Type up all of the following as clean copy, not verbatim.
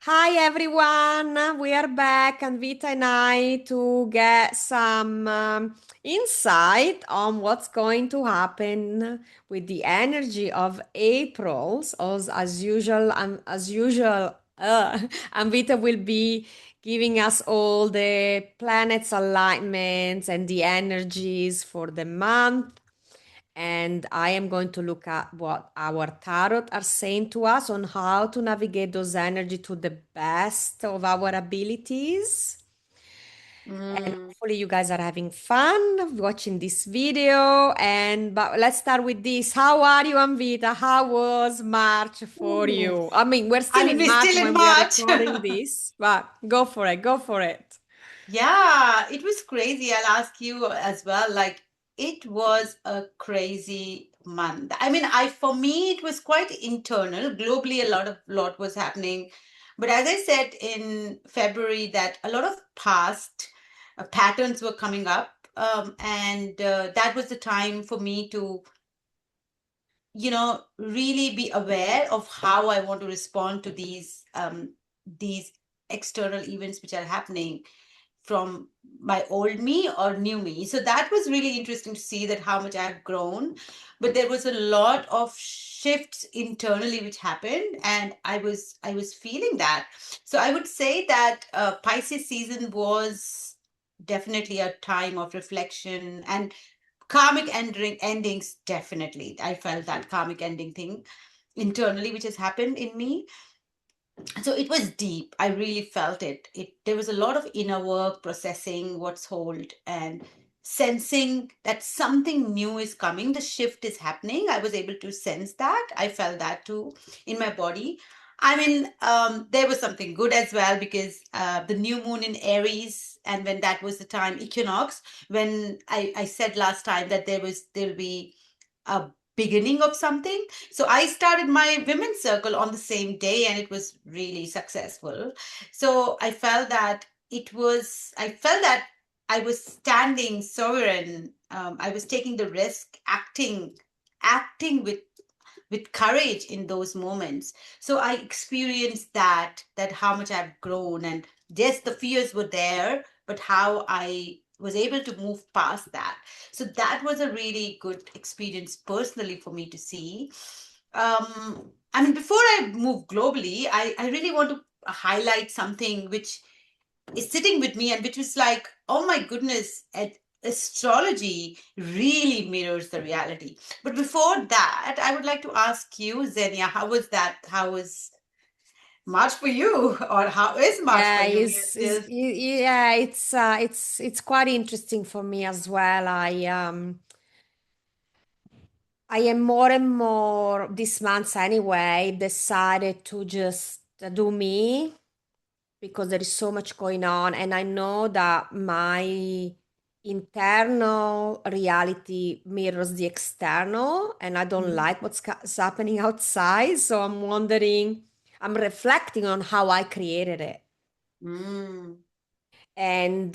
Hi everyone, we are back, and Vita and I to get some insight on what's going to happen with the energy of April. So, as usual, and Vita will be giving us all the planets' alignments and the energies for the month, and I am going to look at what our tarot are saying to us on how to navigate those energy to the best of our abilities. And Mm. hopefully you guys are having fun watching this video. And but let's start with this. How are you, Amvita? How was March for Ooh. you? I mean, we're still And in we're March still in when we are March. recording this, but go for it, go for it. Yeah, it was crazy. I'll ask you as well. Like, it was a crazy month. I mean, for me, it was quite internal. Globally, a lot was happening. But as I said in February, that a lot of past patterns were coming up. And that was the time for me to really be aware of how I want to respond to these external events which are happening from my old me or new me. So that was really interesting to see that how much I've grown. But there was a lot of shifts internally which happened, and I was feeling that. So I would say that Pisces season was definitely a time of reflection and endings. Definitely I felt that karmic ending thing internally which has happened in me. So it was deep. I really felt it. There was a lot of inner work, processing what's hold, and sensing that something new is coming, the shift is happening. I was able to sense that. I felt that too in my body. I mean, there was something good as well, because the new moon in Aries, and when that was the time equinox, when I said last time that there'll be a beginning of something. So I started my women's circle on the same day, and it was really successful. So I felt that I was standing sovereign. I was taking the risk, acting with courage in those moments. So I experienced that how much I've grown, and yes, the fears were there, but how I was able to move past that. So that was a really good experience personally for me to see. I mean, before I move globally, I really want to highlight something which is sitting with me, and which was like, oh my goodness, astrology really mirrors the reality. But before that, I would like to ask you, Xenia, how was that? How was March for you? Or how is March for Yeah, you? You're still. yeah, it's quite interesting for me as well. I am more and more this month anyway decided to just do me because there is so much going on, and I know that my internal reality mirrors the external, and I don't like what's happening outside. So I'm wondering, I'm reflecting on how I created it. Mm. And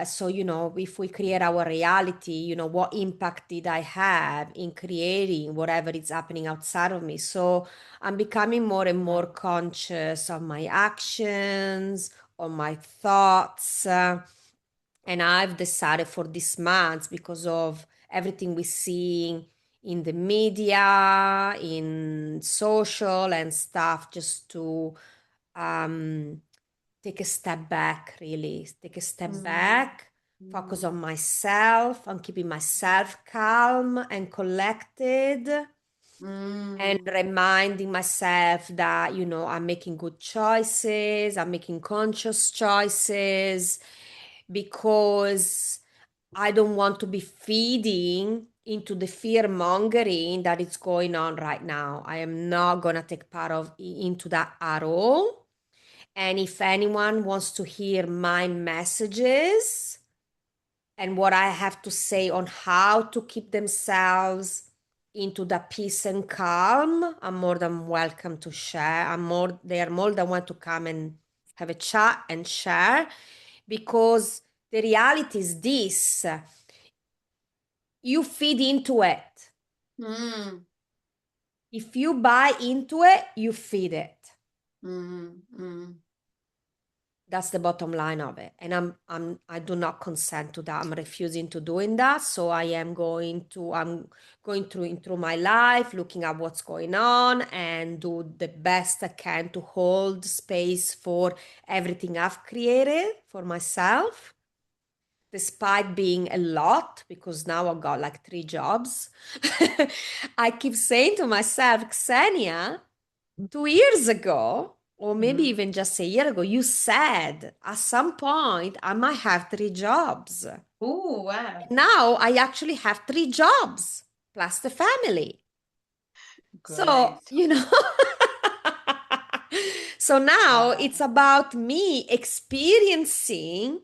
so, if we create our reality, what impact did I have in creating whatever is happening outside of me? So I'm becoming more and more conscious of my actions, of my thoughts. And I've decided for this month, because of everything we see in the media, in social and stuff, just to um, take a step back, really. Take a step Mm. back, focus Mm. on myself, on keeping myself calm and collected, and Mm. reminding myself that, I'm making good choices, I'm making conscious choices, because I don't want to be feeding into the fear mongering that is going on right now. I am not going to take part of into that at all. And if anyone wants to hear my messages and what I have to say on how to keep themselves into the peace and calm, I'm more than welcome to share. They are more than welcome to come and have a chat and share, because the reality is this: you feed into it. Mm. If you buy into it, you feed it. Mm, mm, That's the bottom line of it. And I do not consent to that. I'm refusing to doing that. So I'm going through my life, looking at what's going on and do the best I can to hold space for everything I've created for myself, despite being a lot, because now I've got like 3 jobs. I keep saying to myself, Xenia, 2 years ago, or maybe mm. even just a year ago, you said at some point I might have 3 jobs. Oh, wow. Now I actually have 3 jobs plus the family. So, Great. so now Wow. it's about me experiencing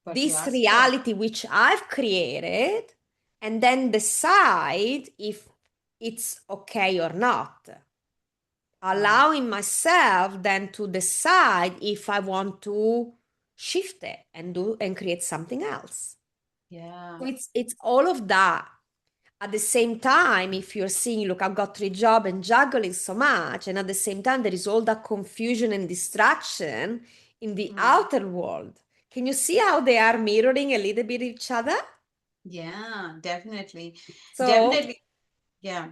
What you this asked for. reality which I've created and then decide if it's okay or not. Wow. Allowing myself then to decide if I want to shift it and do and create something else. Yeah. So it's all of that. At the same time, if you're seeing, look, I've got 3 jobs and juggling so much, and at the same time there is all that confusion and distraction in the Mm. outer world. Can you see how they are mirroring a little bit each other? Yeah, definitely. So Definitely. Yeah.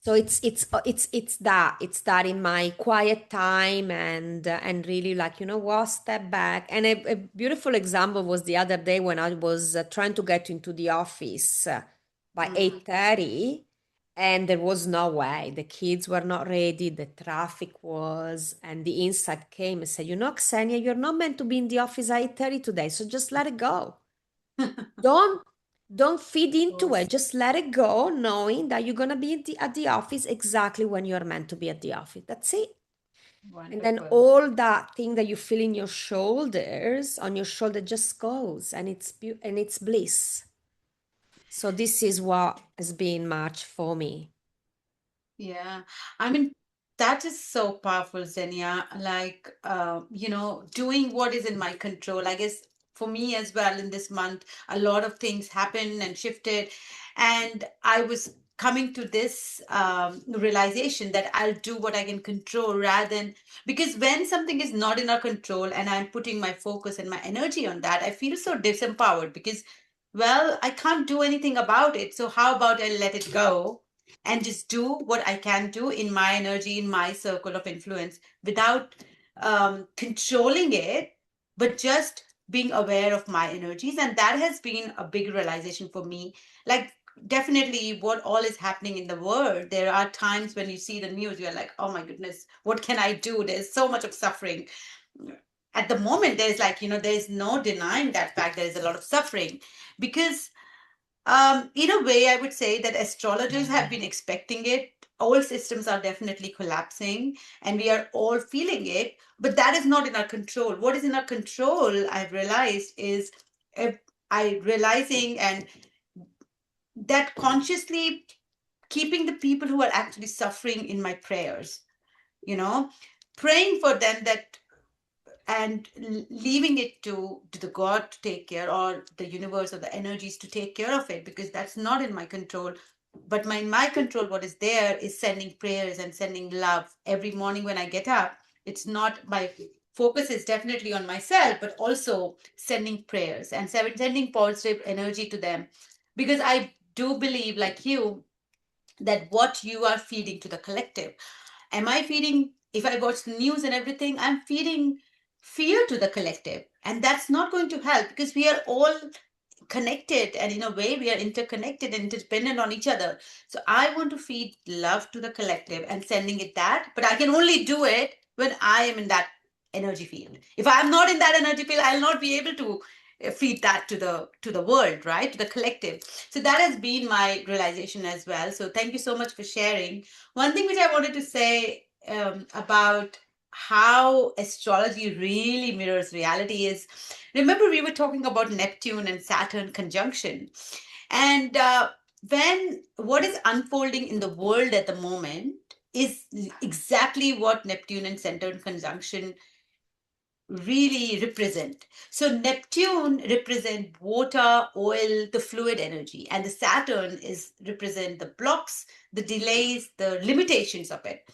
so it's that in my quiet time and really like what, step back. And a beautiful example was the other day when I was trying to get into the office by Mm. 8:30, and there was no way. The kids were not ready, the traffic was, and the insight came and said, Xenia, you're not meant to be in the office at 8:30 today, so just let it go. Don't don't feed into it. Awesome. Just let it go, knowing that you're gonna be at the office exactly when you're meant to be at the office. That's it. And then Wonderful. all that thing that you feel in your shoulders, on your shoulder, just goes, and it's bliss. So this is what has been March for me. Yeah, I mean, that is so powerful, Xenia. Like, doing what is in my control. I guess for me as well in this month, a lot of things happened and shifted. And I was coming to this realization that I'll do what I can control rather than because when something is not in our control and I'm putting my focus and my energy on that, I feel so disempowered because, well, I can't do anything about it. So, how about I let it go? And just do what I can do in my energy, in my circle of influence without controlling it, but just being aware of my energies. And that has been a big realization for me. Like, definitely, what all is happening in the world, there are times when you see the news, you're like, oh my goodness, what can I do? There's so much of suffering. At the moment, there's like, there's no denying that fact there is a lot of suffering because in a way, I would say that astrologers have been expecting it. All systems are definitely collapsing and we are all feeling it, but that is not in our control. What is in our control, I've realized, is uh, I realizing and that consciously keeping the people who are actually suffering in my prayers, you know, praying for them that and leaving it to the god to take care or the universe or the energies to take care of it because that's not in my control but my control what is there is sending prayers and sending love every morning when I get up. It's not my focus is definitely on myself but also sending prayers and sending positive energy to them because I do believe like you that what you are feeding to the collective. Am I feeding, if I watch the news and everything, I'm feeding fear to the collective. And that's not going to help because we are all connected and in a way we are interconnected and interdependent on each other. So I want to feed love to the collective and sending it that, but I can only do it when I am in that energy field. If I'm not in that energy field, I'll not be able to feed that to the world, right? To the collective. So that has been my realization as well. So thank you so much for sharing. One thing which I wanted to say about how astrology really mirrors reality is remember we were talking about Neptune and Saturn conjunction and when what is unfolding in the world at the moment is exactly what Neptune and Saturn conjunction really represent. So Neptune represent water, oil, the fluid energy, and the Saturn is represent the blocks, the delays, the limitations of it.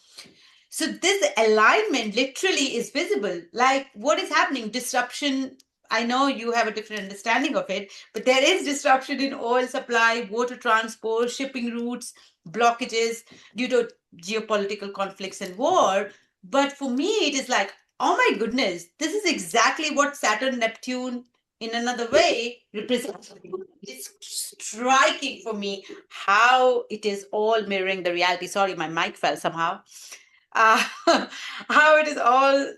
So this alignment literally is visible. Like what is happening? Disruption. I know you have a different understanding of it, but there is disruption in oil supply, water transport, shipping routes, blockages due to geopolitical conflicts and war. But for me, it is like, oh my goodness, this is exactly what Saturn, Neptune, in another way, represents. It's striking for me how it is all mirroring the reality. Sorry, my mic fell somehow. uh, how it is all,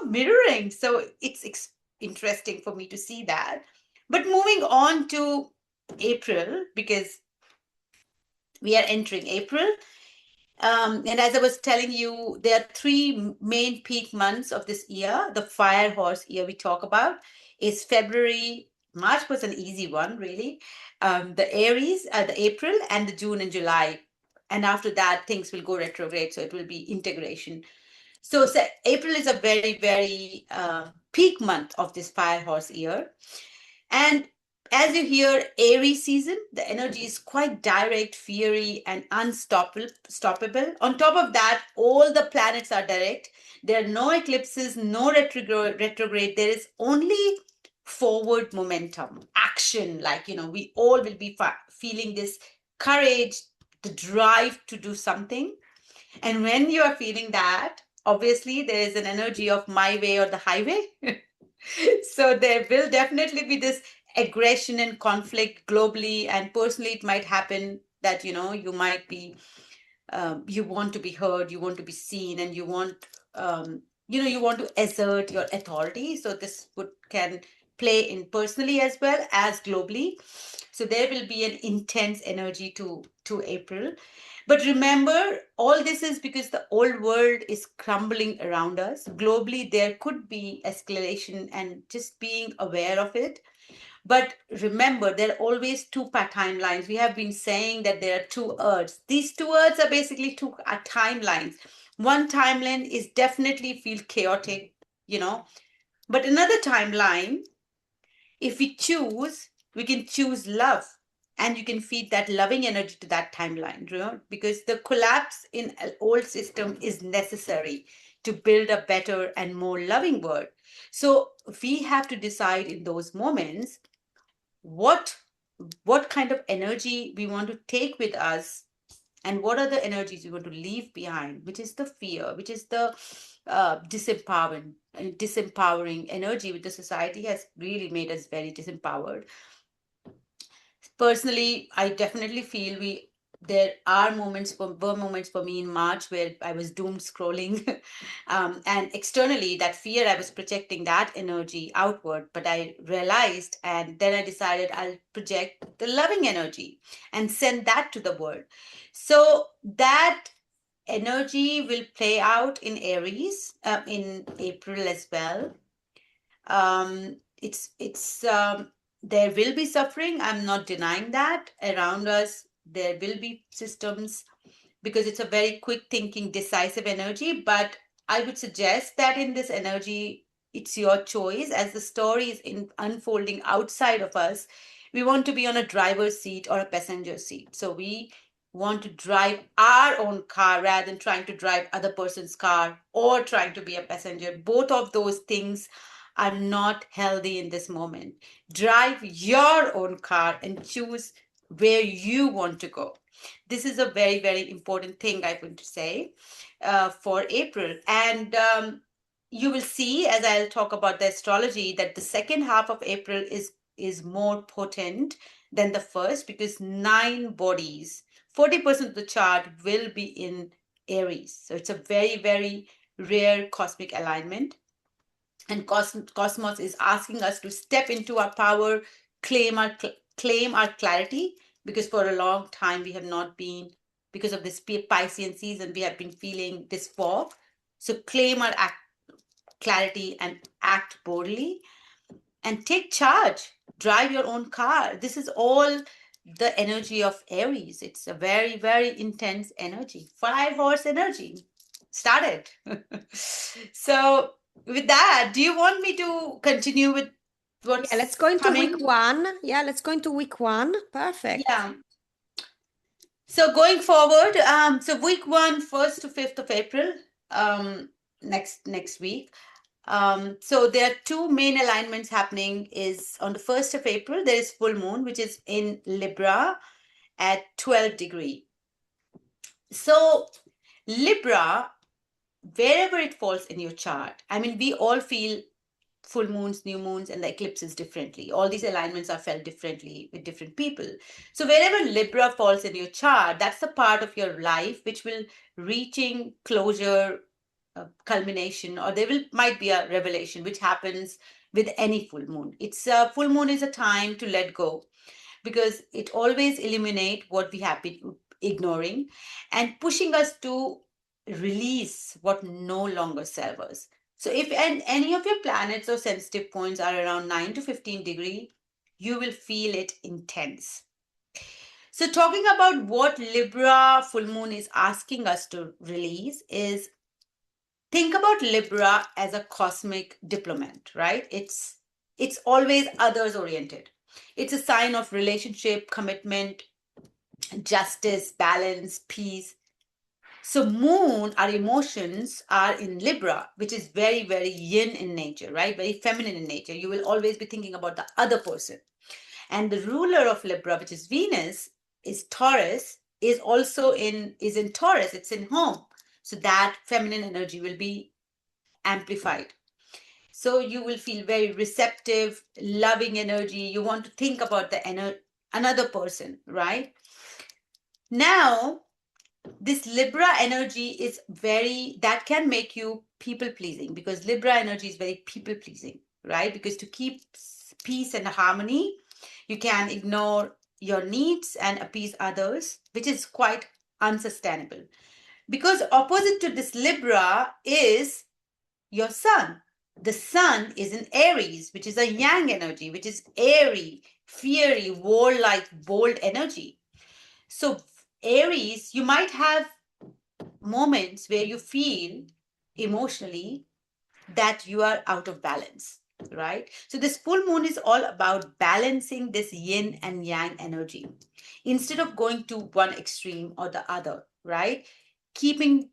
mirroring. So it's interesting for me to see that. But moving on to April, because we are entering April. And as I was telling you, there are three main peak months of this year. The fire horse year we talk about is February. March was an easy one, really. The Aries, the April, and the June and July. And after that, things will go retrograde. So it will be integration. So April is a very, very peak month of this fire horse year. And as you hear Aries season, the energy is quite direct, fiery, and unstoppable. Stoppable. On top of that, all the planets are direct. There are no eclipses, no retrograde. There is only forward momentum, action. Like, we all will be feeling this courage, the drive to do something. And when you are feeling that, obviously there is an energy of my way or the highway. So there will definitely be this aggression and conflict globally, and personally it might happen that you might be you want to be heard, you want to be seen, and you want you want to assert your authority. So this would can play in personally as well as globally. So there will be an intense energy to April. But remember, all this is because the old world is crumbling around us. Globally, there could be escalation, and just being aware of it. But remember, there are always two timelines. We have been saying that there are two Earths. These two Earths are basically two timelines. One timeline is definitely feel chaotic, but another timeline, if we choose, we can choose love, and you can feed that loving energy to that timeline, because the collapse in an old system is necessary to build a better and more loving world. So we have to decide in those moments what kind of energy we want to take with us, and what are the energies we want to leave behind, which is the fear, which is the disempowering energy, which the society has really made us very disempowered. Personally, I definitely feel there are were moments for me in March where I was doom scrolling, and externally that fear I was projecting that energy outward. But I realized, and then I decided I'll project the loving energy and send that to the world. So that energy will play out in Aries in April as well. It's there will be suffering. I'm not denying that. Around us there will be systems, because it's a very quick thinking, decisive energy. But I would suggest that in this energy, it's your choice. As the story is unfolding outside of us, we want to be on a driver's seat or a passenger seat. So we want to drive our own car rather than trying to drive other person's car or trying to be a passenger. Both of those things are not healthy in this moment. Drive your own car and choose where you want to go. This is a very, very important thing I want to say for April. And you will see, as I'll talk about the astrology, that the second half of April is more potent than the first, because 9 bodies, 40% of the chart will be in Aries. So it's a very, very rare cosmic alignment. And cosmos is asking us to step into our power, claim our clarity, because for a long time we have not been, because of this Piscean season, we have been feeling this fog. So claim our clarity and act boldly and take charge. Drive your own car. This is all the energy of Aries. It's a very, very intense energy, fire horse energy. Started. So, with that, do you want me to continue with Yeah, let's what's go into week coming? one. Yeah, let's go into week one. Perfect. Yeah. So going forward, so week one, 1st to 5th of April, next week. So there are two main alignments happening. Is on the 1st of April, there is full moon, which is in Libra at 12 degree. So Libra, wherever it falls in your chart, I mean, we all feel full moons, new moons, and the eclipses differently. All these alignments are felt differently with different people. So wherever Libra falls in your chart, that's the part of your life which will reaching closure, culmination, or there will might be a revelation which happens with any full moon. It's a full moon is a time to let go, because it always eliminate what we have been ignoring and pushing us to release what no longer serves us. So if any of your planets or sensitive points are around 9 to 15 degree, you will feel it intense. So talking about what Libra full moon is asking us to release is, think about Libra as a cosmic diplomat, right? It's always others oriented. It's a sign of relationship, commitment, justice, balance, peace. So moon, our emotions are in Libra, which is very, very yin in nature, right? Very feminine in nature. You will always be thinking about the other person. And the ruler of Libra, which is Venus, is Taurus, is in Taurus, it's in home. So that feminine energy will be amplified. So you will feel very receptive, loving energy. You want to think about another person, right? Now, this Libra energy is very, that can make you people pleasing, because Libra energy is very people pleasing, right? Because to keep peace and harmony, you can ignore your needs and appease others, which is quite unsustainable. Because opposite to this Libra is your sun. The sun is in Aries, which is a yang energy, which is airy, fiery, warlike, bold energy. So, Aries, you might have moments where you feel emotionally that you are out of balance, right? So, this full moon is all about balancing this yin and yang energy instead of going to one extreme or the other, right? Keeping,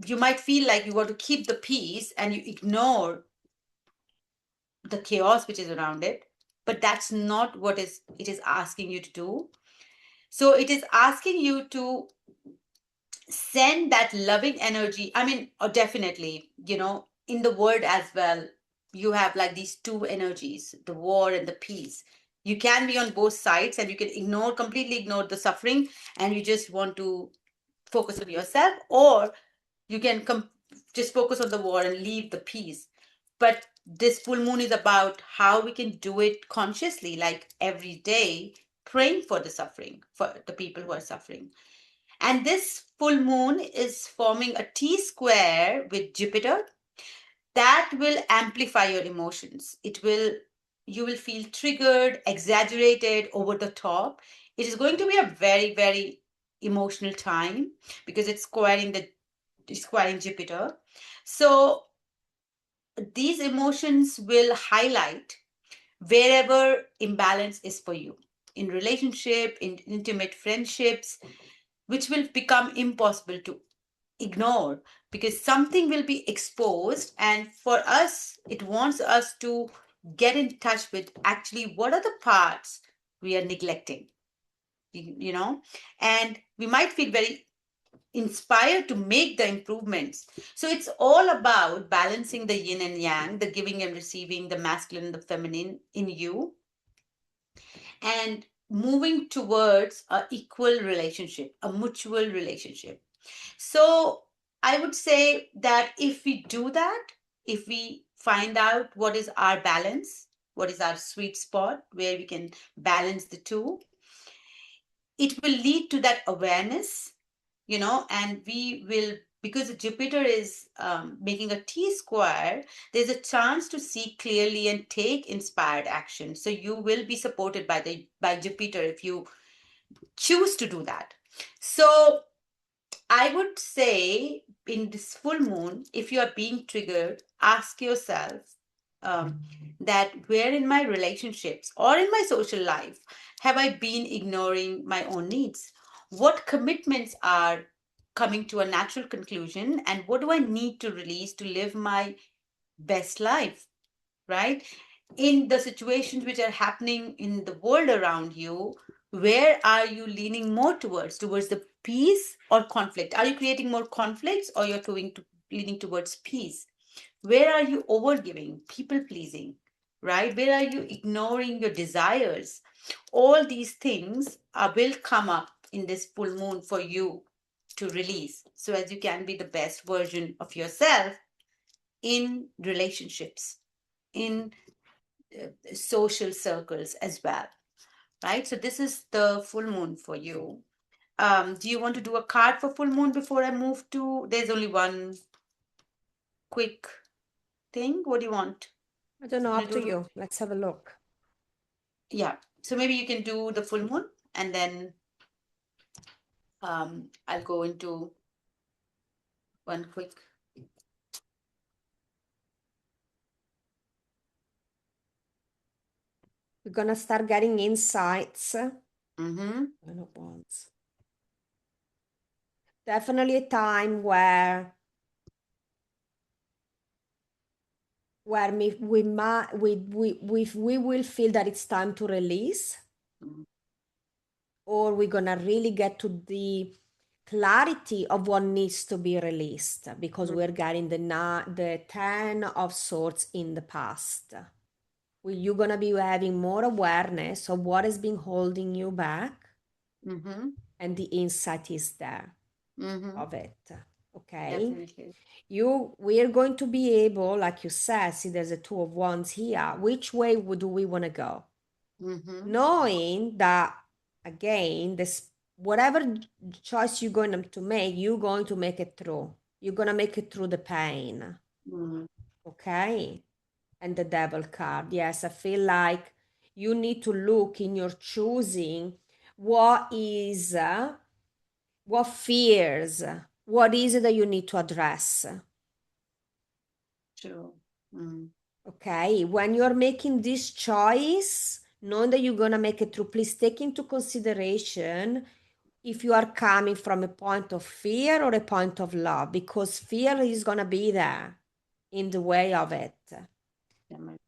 you might feel like you want to keep the peace and you ignore the chaos which is around it, but that's not what it is asking you to do. So it is asking you to send that loving energy. I mean, definitely, in the world as well, you have like these two energies, the war and the peace. You can be on both sides and you can completely ignore the suffering, and you just want to focus on yourself, or you can just focus on the war and leave the peace. But this full moon is about how we can do it consciously, like every day, praying for the suffering, for the people who are suffering. And this full moon is forming a T square with Jupiter that will amplify your emotions. You will feel triggered, exaggerated, over the top. It is going to be a very, very emotional time because it's squaring Jupiter. So these emotions will highlight wherever imbalance is for you, in relationship, in intimate friendships, which will become impossible to ignore, because something will be exposed, and for us it wants us to get in touch with actually what are the parts we are neglecting, you know and we might feel very inspired to make the improvements. So it's all about balancing the yin and yang, the giving and receiving, the masculine and the feminine in you, and moving towards a equal relationship, a mutual relationship. So I would say that if we do that, if we find out what is our balance, what is our sweet spot where we can balance the two, it will lead to that awareness, and we will, because Jupiter is making a T square, there's a chance to see clearly and take inspired action. So you will be supported by Jupiter if you choose to do that. So I would say in this full moon, if you are being triggered, ask yourself um, that where in my relationships or in my social life have I been ignoring my own needs? what commitments are coming to a natural conclusion, and what do I need to release to live my best life, right? In the situations which are happening in the world around you, where are you leaning more towards the peace or conflict? Are you creating more conflicts, or you're leaning towards peace? Where are you overgiving, people pleasing, right? Where are you ignoring your desires? All these things will come up in this full moon for you to release, so as you can be the best version of yourself in relationships, in social circles as well, right? So this is the full moon for you. Do you want to do a card for full moon before I move to? There's only one quick thing. What do you want? I don't know, Want up to to do? you. Let's have a look. Yeah. So maybe you can do the full moon, and then I'll go into one quick. We're gonna start getting insights. Mm-hmm. Nine of Wands. Definitely a time where we will feel that it's time to release, or we're gonna really get to the clarity of what needs to be released, because we're getting the 10 of Swords in the past. You're gonna be having more awareness of what has been holding you back, Mm-hmm. and the insight is there Mm-hmm. of it. Okay. Definitely. We're going to be able, like you said, see there's a 2 of Wands here. Which way do we want to go? Mm-hmm. Knowing that, again, this whatever choice you're going to make, you're going to make it through. You're going to make it through the pain. Mm-hmm. Okay. And the Devil card. Yes, I feel like you need to look in your choosing what is, what fears, what is it that you need to address. True. Mm. Okay, when you're making this choice, knowing that you're going to make it through, please take into consideration if you are coming from a point of fear or a point of love, because fear is going to be there in the way of it.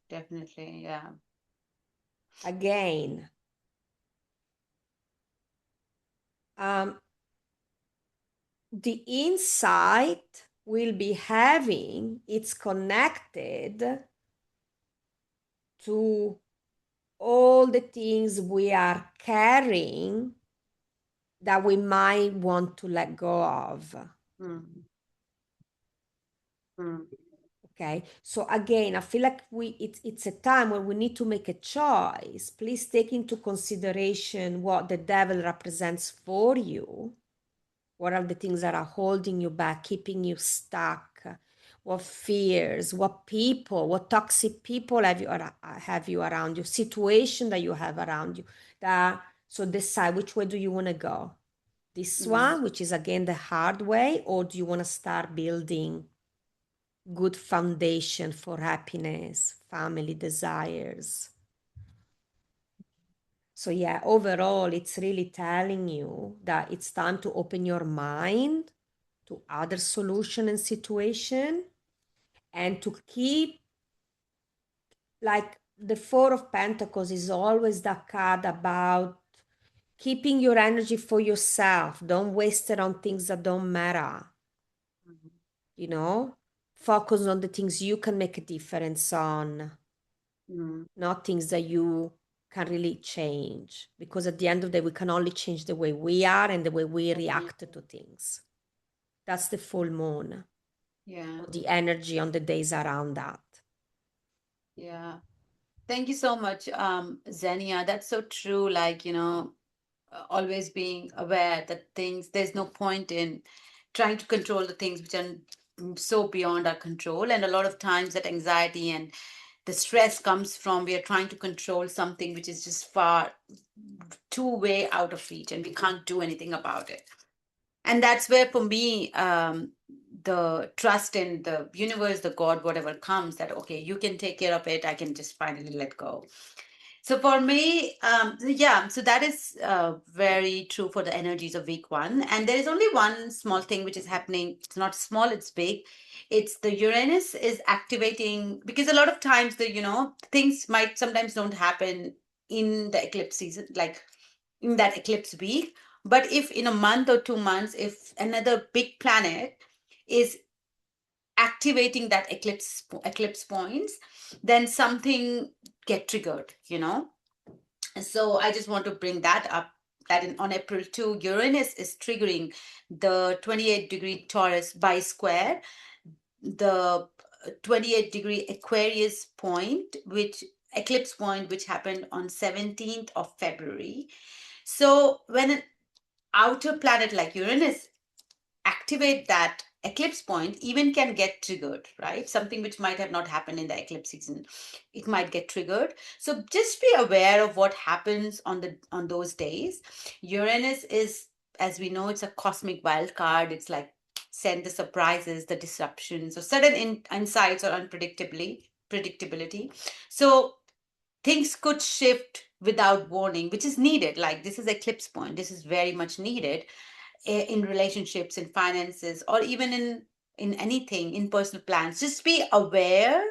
Definitely. Yeah. Again, um, the insight will be having, it's connected to all the things we are carrying that we might want to let go of. Mm. Mm. Okay, so again, I feel like it's a time where we need to make a choice. Please take into consideration what the devil represents for you. What are the things that are holding you back, keeping you stuck? What fears, what people, what toxic people have you around you, situation that you have around you. That so decide which way do you want to go. This Mm. one, which is again the hard way, or do you want to start building good foundation for happiness, family desires? So yeah, overall, it's really telling you that it's time to open your mind to other solution and situation, and to keep, like, the Four of Pentacles is always the card about keeping your energy for yourself. Don't waste it on things that don't matter. You know, focus on the things you can make a difference on, Mm. not things that you can really change, because at the end of the day we can only change the way we are and the way we react to things. That's the full moon, Yeah. or the energy on the days around that. Yeah. Thank you so much, Xenia. That's so true. Like, always being aware that there's no point in trying to control the things which are so beyond our control. And a lot of times that anxiety and the stress comes from we are trying to control something which is just far too way out of reach, and we can't do anything about it. And that's where, for me, the trust in the universe, the God, whatever comes, that okay, you can take care of it, I can just finally let go. So for me, yeah, so that is very true for the energies of week one. And there is only one small thing which is happening. It's not small, it's big. It's the Uranus is activating, because a lot of times things might sometimes don't happen in the eclipse season, like in that eclipse week. But if in a month or 2 months, if another big planet is activating that eclipse points, then something get triggered. So I just want to bring that up, that on April 2, Uranus is triggering the 28-degree Taurus bi square, the 28-degree Aquarius point, which eclipse point, which happened on 17th of February. So when an outer planet like Uranus activate that eclipse point, even can get triggered, right? Something which might have not happened in the eclipse season, it might get triggered. So just be aware of what happens on those days. Uranus is, as we know, it's a cosmic wild card. It's like send the surprises, the disruptions, or sudden insights or predictability. So things could shift without warning, which is needed. Like, this is eclipse point, this is very much needed in relationships, in finances, or even in anything, in personal plans. Just be aware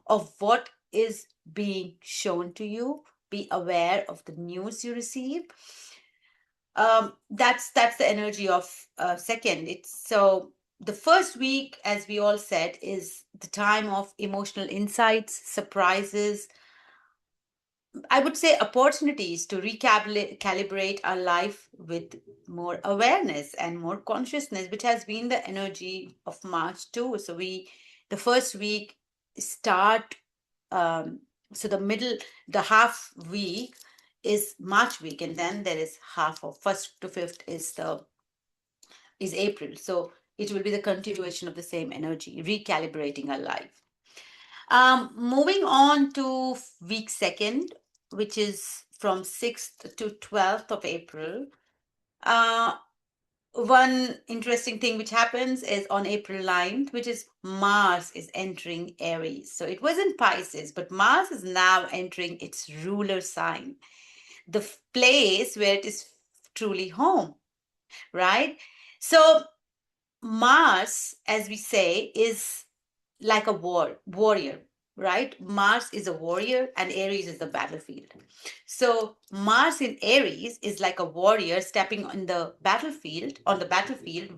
of what is being shown to you. Be aware of the news you receive. That's the energy of second. It's so the first week, as we all said, is the time of emotional insights, surprises, I would say opportunities to recalibrate our life with more awareness and more consciousness, which has been the energy of March too. So the first week start, um, so the half week is March week, and then there is half of first to fifth is April. So it will be the continuation of the same energy, recalibrating our life. Moving on to week second, which is from 6th to 12th of April. Uh, One interesting thing which happens is on April 9th, which is Mars is entering Aries. So it was in Pisces, but Mars is now entering its ruler sign, the place where it is truly home, right? So Mars, as we say, is like a warrior, right? Mars is a warrior and Aries is the battlefield. So Mars in Aries is like a warrior stepping on the battlefield,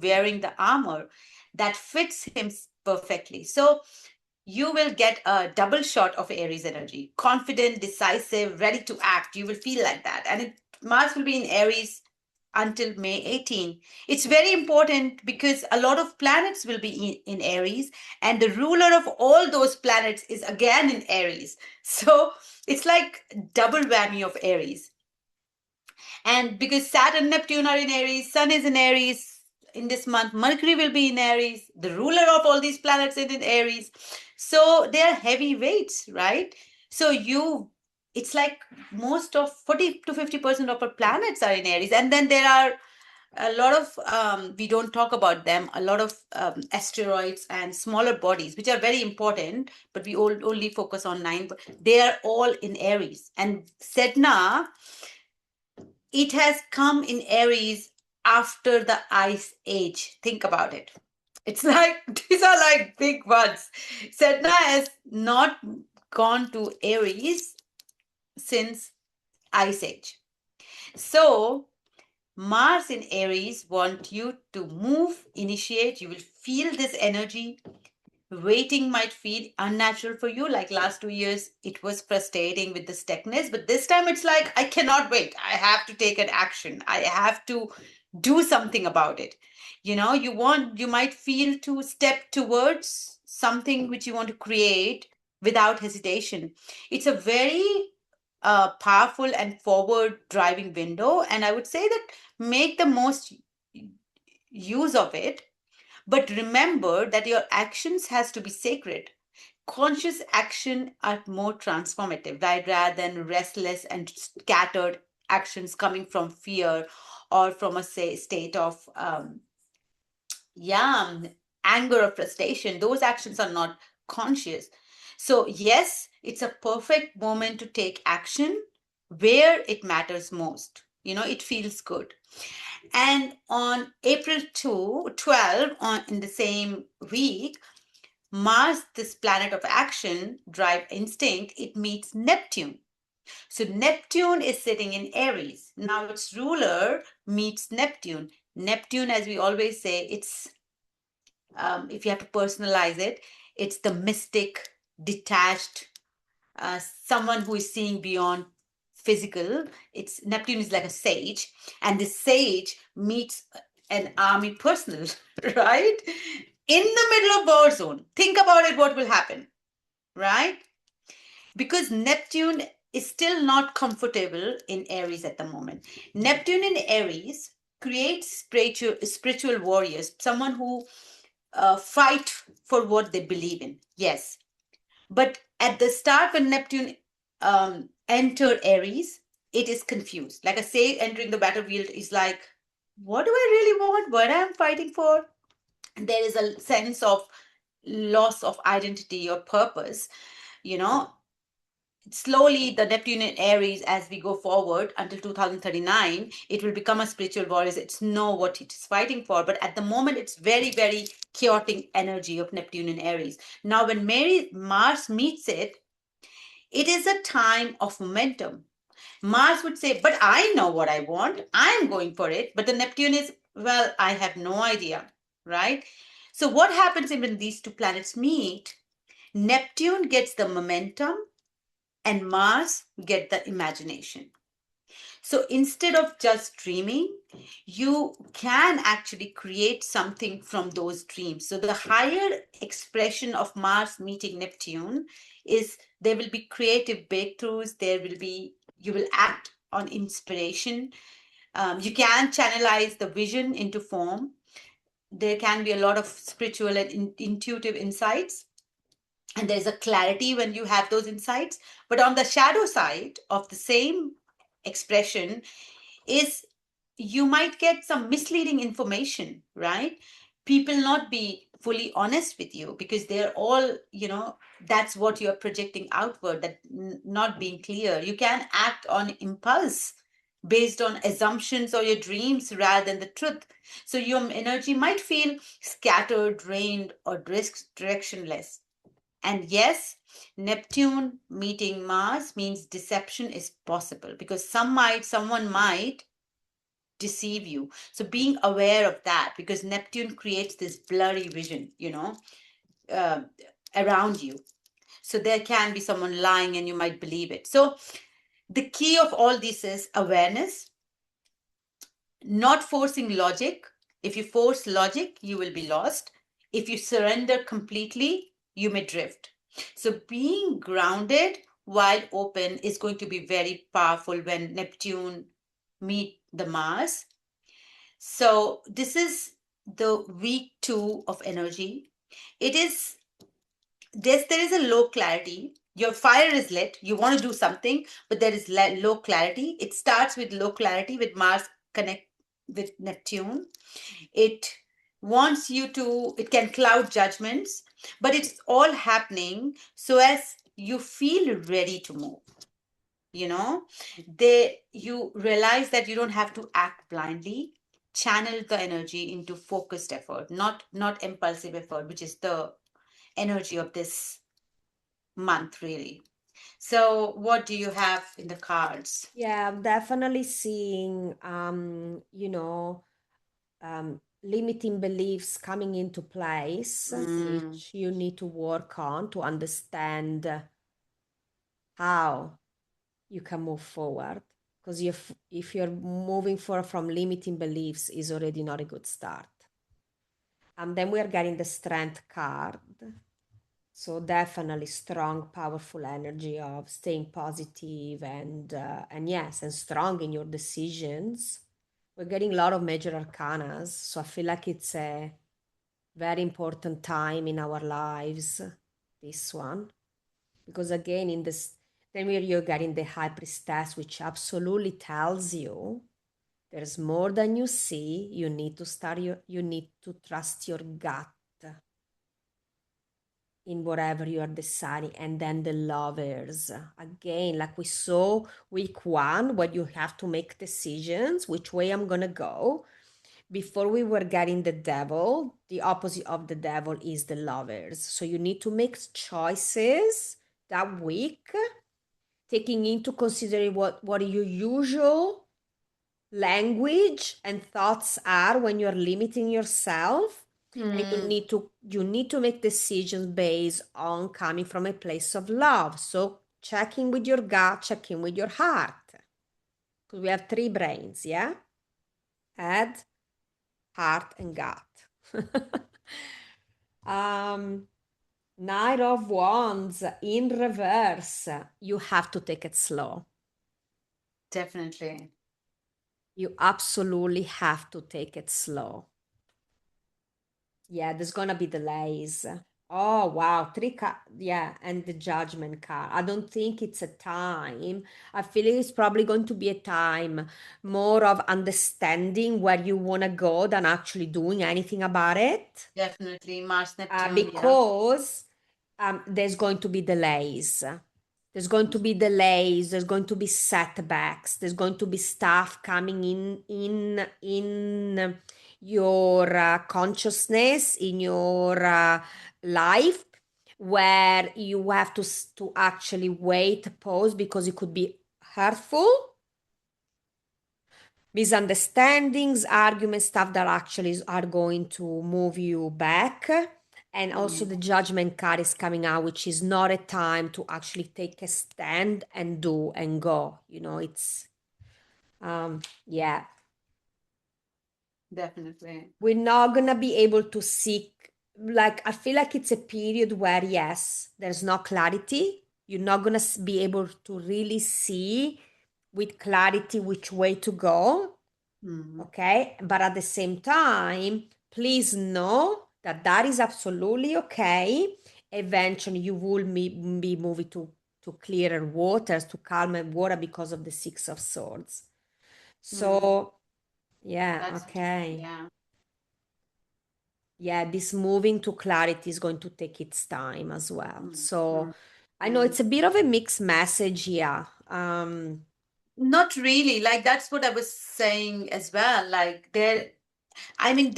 wearing the armor that fits him perfectly. So you will get a double shot of Aries energy, confident, decisive, ready to act. You will feel like that. And Mars will be in Aries until May 18. It's very important because a lot of planets will be in Aries, and the ruler of all those planets is again in Aries. So it's like double whammy of Aries. And because Saturn, Neptune are in Aries, Sun is in Aries in this month, Mercury will be in Aries, the ruler of all these planets is in Aries. So they are heavy weights, right? So it's like most of 40 to 50% of our planets are in Aries. And then there are a lot of, we don't talk about them, a lot of asteroids and smaller bodies, which are very important, but we only focus on nine. But they are all in Aries. And Sedna, it has come in Aries after the Ice Age. Think about it. It's like, these are like big ones. Sedna has not gone to Aries since Ice Age. So Mars in Aries want you to move, initiate. You will feel this energy. Waiting might feel unnatural for you. Like last 2 years, it was frustrating with the stuckness, but this time it's like, I cannot wait. I have to take an action. I have to do something about it. You might feel to step towards something which you want to create without hesitation. It's a very powerful and forward driving window. And I would say that make the most use of it, but remember that your actions has to be sacred. Conscious action are more transformative, right? Rather than restless and scattered actions coming from fear or from a state of yeah, anger or frustration. Those actions are not conscious. So yes, It's a perfect moment to take action where it matters most. It feels good. And on April 12, in the same week, Mars, this planet of action, drive instinct, it meets Neptune. So Neptune is sitting in Aries. Now its ruler meets Neptune. Neptune, as we always say, it's if you have to personalize it, it's the mystic, detached, someone who is seeing beyond physical. It's Neptune is like a sage, and the sage meets an army personnel, right? In the middle of war zone. Think about it, what will happen, right? Because Neptune is still not comfortable in Aries at the moment. Neptune in Aries creates spiritual warriors, someone who fight for what they believe in. Yes, but at the start, when Neptune enter Aries, it is confused. Like I say, entering the battlefield is like, what do I really want? What I'm fighting for? And there is a sense of loss of identity or purpose. You know, slowly the Neptune in Aries, as we go forward until 2039, it will become a spiritual warrior. It's know what it is fighting for. But at the moment, it's very, very chaotic energy of Neptune in Aries. Now, when Mars meets it, it is a time of momentum. Mars would say, but I know what I want. I'm going for it. But the Neptune is, well, I have no idea, right? So, what happens when these two planets meet? Neptune gets the momentum and Mars get the imagination. So instead of just dreaming, you can actually create something from those dreams. So the higher expression of Mars meeting Neptune is there will be creative breakthroughs, you will act on inspiration. You can channelize the vision into form. There can be a lot of spiritual and intuitive insights, and there's a clarity when you have those insights. But on the shadow side of the same expression is you might get some misleading information, right? People not be fully honest with you because they're all, that's what you're projecting outward, that not being clear. You can act on impulse based on assumptions or your dreams rather than the truth. So your energy might feel scattered, drained, or directionless. And yes, Neptune meeting Mars means deception is possible because someone might deceive you. So being aware of that, because Neptune creates this blurry vision, uh, around you. So there can be someone lying and you might believe it. So the key of all this is awareness, not forcing logic. If you force logic, you will be lost. If you surrender completely, you may drift. So being grounded while open is going to be very powerful when Neptune meet the Mars. So this is the week 2 of energy. It is there is a low clarity. Your fire is lit. You want to do something, but there is low clarity. It starts with low clarity with Mars connect with Neptune. It wants you to, it can cloud judgments, but it's all happening so as you feel ready to move. You know, you realize that you don't have to act blindly. Channel the energy into focused effort, not impulsive effort, which is the energy of this month, really. So, what do you have in the cards? Yeah, I'm definitely seeing, limiting beliefs coming into place, Mm, which you need to work on to understand how you can move forward. Because if you're moving forward from limiting beliefs, is already not a good start. And then we are getting the strength card. So definitely strong, powerful energy of staying positive and yes, and strong in your decisions. We're getting a lot of major arcanas, so I feel like it's a very important time in our lives, this one. Because again, in this, then where you're getting the high priestess, which absolutely tells you there's more than you see. You need to trust your gut. in whatever you are deciding. And then the lovers. Again, like we saw week one, where you have to make decisions, which way I'm gonna go. Before we were getting the devil, the opposite of the devil is the lovers. So you need to make choices that week, taking into consideration what your usual language and thoughts are when you're limiting yourself, and Mm, you need to make decisions based on coming from a place of love. So checking with your gut, checking with your heart, because we have three brains, yeah, head, heart, and gut. um Knight of Wands in reverse. You have to take it slow. definitely. You absolutely have to take it slow. Yeah, there's gonna be delays. Oh wow, yeah, and the judgment card. I don't think it's a time. I feel it's probably going to be a time more of understanding where you wanna go than actually doing anything about it. Definitely. Mars, Neptune, yeah. Because there's going to be delays. There's going to be delays. There's going to be setbacks. There's going to be stuff coming in your consciousness, in your life, where you have to actually wait, pause, because it could be hurtful, misunderstandings, arguments, stuff that actually are going to move you back. And also Mm, the judgment card is coming out, which is not a time to actually take a stand and do and go. It's yeah, definitely. we're not gonna be able to seek, like I feel like it's a period where yes, there's no clarity. You're not gonna be able to really see with clarity which way to go. Mm, Okay, but at the same time, please know that that is absolutely okay. Eventually you will be moving to clearer waters, to calmer water, because of the Six of Swords. mm, So yeah, that's true. okay, Yeah. yeah, this moving to clarity is going to take its time as well. Mm, So mm, I know mm. it's a bit of a mixed message here. Not really. Like that's what I was saying as well. Like there, I mean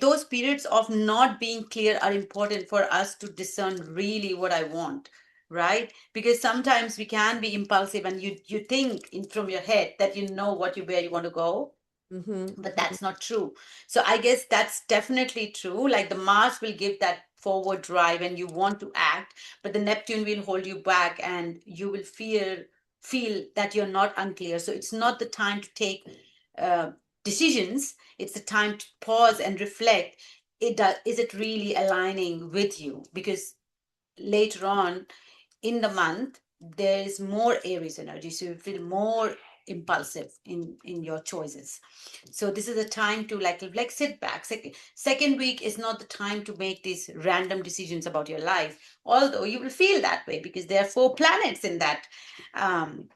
those periods of not being clear are important for us to discern really what I want, right? Because sometimes we can be impulsive and you think in from your head that you know where you want to go, Mhm, but mhm. that's not true. So I guess that's definitely true. Like the Mars will give that forward drive and you want to act, but the Neptune will hold you back and you will feel that you're not unclear. So it's not the time to take uh, decisions. It's the time to pause and reflect. Is it really aligning with you? Because later on in the month there is more Aries energy, so you feel more impulsive in your choices. So this is a time to like sit back. Second week is not the time to make these random decisions about your life, although you will feel that way because there are four planets in that um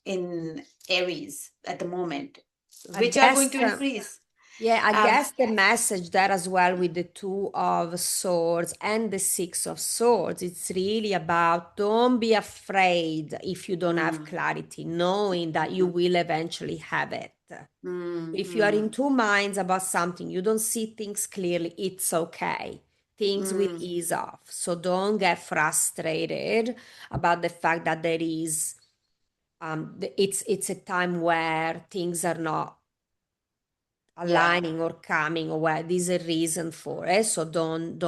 in Aries at the moment, I which are going guess to increase. Yeah, I um guess the message there as well, with the Two of Swords and the Six of Swords, it's really about, don't be afraid if you don't have mm, clarity, knowing that you mm, will eventually have it. mm, If you are in mm, two minds about something, you don't see things clearly, it's okay. Things will mm. ease off. So don't get frustrated about the fact that there is it's a time where things are not Yeah. aligning or coming, or where there's a reason for it. So don't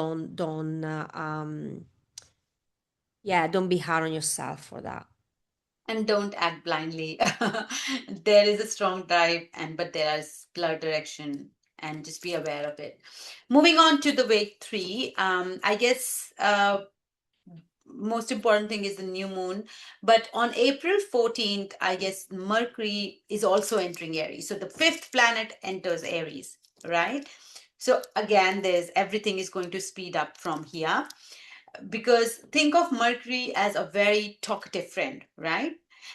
yeah, don't be hard on yourself for that. And don't act blindly. There is a strong drive, and but there is clear direction, and just be aware of it. Moving on to the week three, I guess most important thing is the new moon. But on April 14th, I guess Mercury is also entering Aries. So the fifth planet enters Aries, right? So again, there's everything is going to speed up from here because think of Mercury as a very talkative friend, right?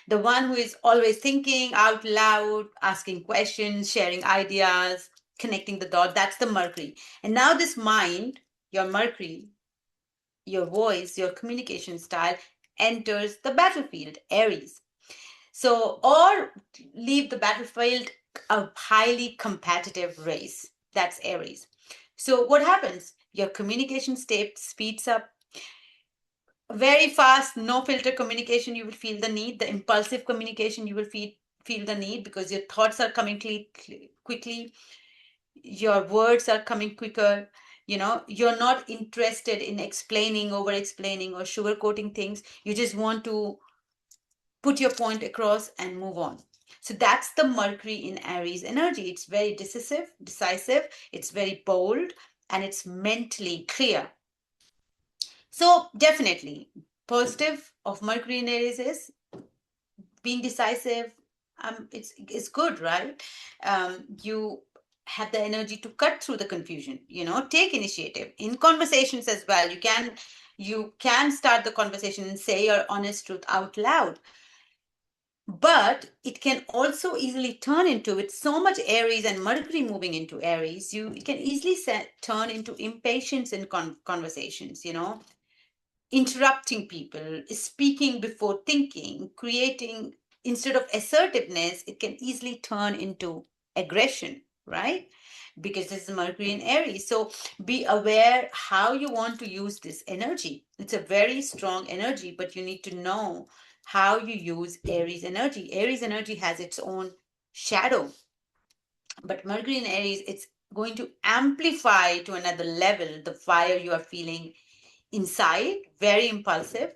The one who is always thinking out loud, asking questions, sharing ideas, connecting the dot. That's the Mercury. And now, this mind, your Mercury, your voice, your communication style enters the battlefield, Aries. So, or leave the battlefield a highly competitive race. That's Aries. So, what happens? Your communication state speeds up very fast, no filter communication. You will feel the need. The impulsive communication, you will feel the need because your thoughts are coming quickly, your words are coming quicker. You're not interested in explaining, over explaining, or sugarcoating things. You just want to put your point across and move on. So that's the Mercury in Aries energy. It's very decisive, it's very bold, and it's mentally clear. So definitely, positive of Mercury in Aries is being decisive. It's good, right? You have the energy to cut through the confusion. Take initiative in conversations as well. You can start the conversation and say your honest truth out loud, but it can also easily turn into, with so much Aries and Mercury moving into Aries, it can easily turn into impatience in conversations, interrupting people, speaking before thinking, creating, instead of assertiveness, it can easily turn into aggression, right? Because this is Mercury in Aries. So be aware how you want to use this energy. It's a very strong energy, but you need to know how you use Aries energy. Aries energy has its own shadow, but Mercury in Aries, it's going to amplify to another level the fire you are feeling inside, very impulsive.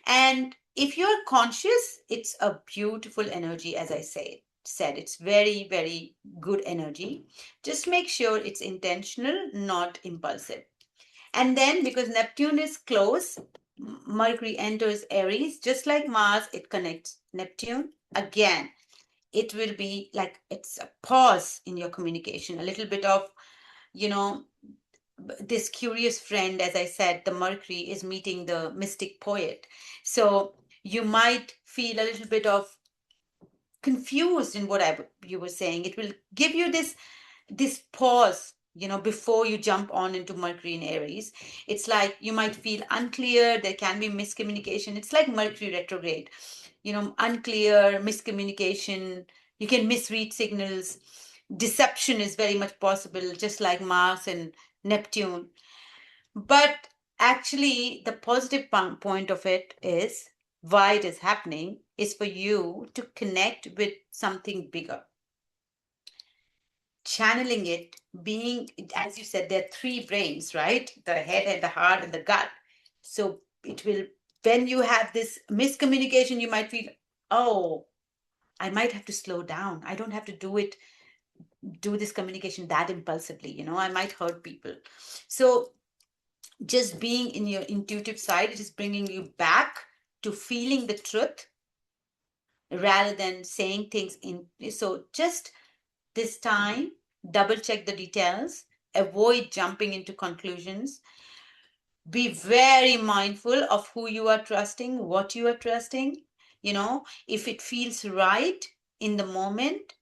And if you're conscious, it's a beautiful energy, as I said. It's very, very good energy. Just make sure it's intentional, not impulsive. And then because Neptune is close, Mercury enters Aries, just like Mars, it connects Neptune. Again, it will be like it's a pause in your communication, a little bit of, you know, this curious friend, as I said, the Mercury is meeting the mystic poet. So you might feel a little bit of confused in what you were saying. It will give you this pause, before you jump on into Mercury in Aries. It's like you might feel unclear. There can be miscommunication. It's like Mercury retrograde, unclear, miscommunication. You can misread signals. Deception is very much possible, just like Mars and Neptune. But actually, the positive point of it is why it is happening is for you to connect with something bigger. Channeling it, being, as you said, there are three brains, right? The head and the heart and the gut. So it will, when you have this miscommunication, you might feel, oh, I might have to slow down. I don't have to do this communication that impulsively. I might hurt people. So just being in your intuitive side, it is bringing you back to feeling the truth rather than saying things in. So just this time, double check the details, avoid jumping into conclusions, be very mindful of who you are trusting, what you are trusting. If it feels right in the moment,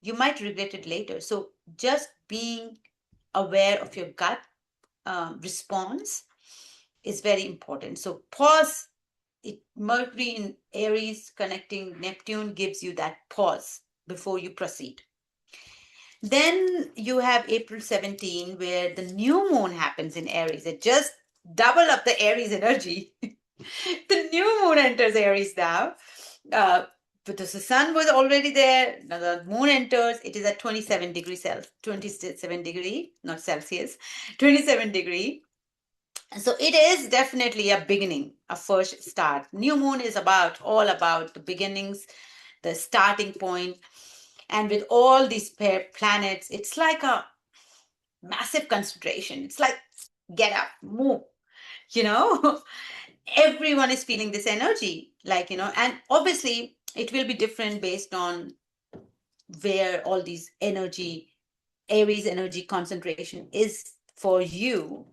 you might regret it later. So just being aware of your gut response is very important. So pause. Mercury in Aries connecting Neptune gives you that pause before you proceed. Then you have April 17, where the new moon happens in Aries. It just double up the Aries energy. The new moon enters Aries now. Because the sun was already there, now the moon enters. It is at 27 degrees Celsius, 27 degree, not Celsius, 27 degree. So it is definitely a beginning, a first start. New moon is all about the beginnings, the starting point. And with all these planets, it's like a massive concentration. It's like, get up, move, you know. Everyone is feeling this energy, and obviously it will be different based on where all these Aries energy concentration is for you.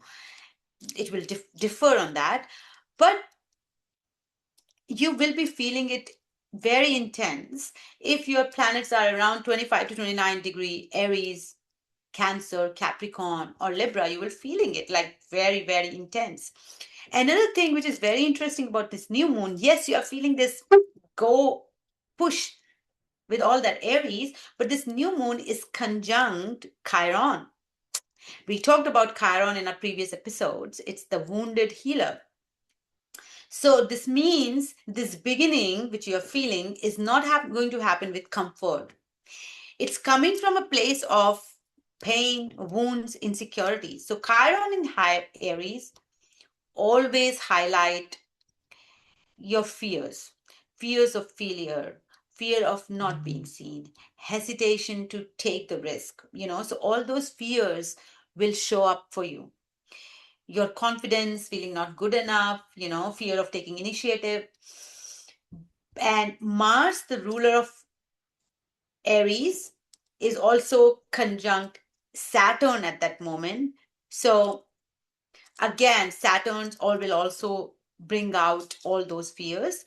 It will differ on that, but you will be feeling it very intense if your planets are around 25 to 29 degree Aries, Cancer, Capricorn, or Libra, you will feeling it like very, very intense. Another thing which is very interesting about this new moon, yes, you are feeling this go push with all that Aries, but this new moon is conjunct Chiron. We talked about Chiron in our previous episodes. It's the wounded healer. So this means this beginning which you are feeling is not going to happen with comfort. It's coming from a place of pain, wounds, insecurity. So Chiron in high Aries always highlight your fears of failure, fear of not being seen, hesitation to take the risk, so all those fears will show up for you. Your confidence feeling not good enough, fear of taking initiative. And Mars, the ruler of Aries, is also conjunct Saturn at that moment. So again, Saturn's all will also bring out all those fears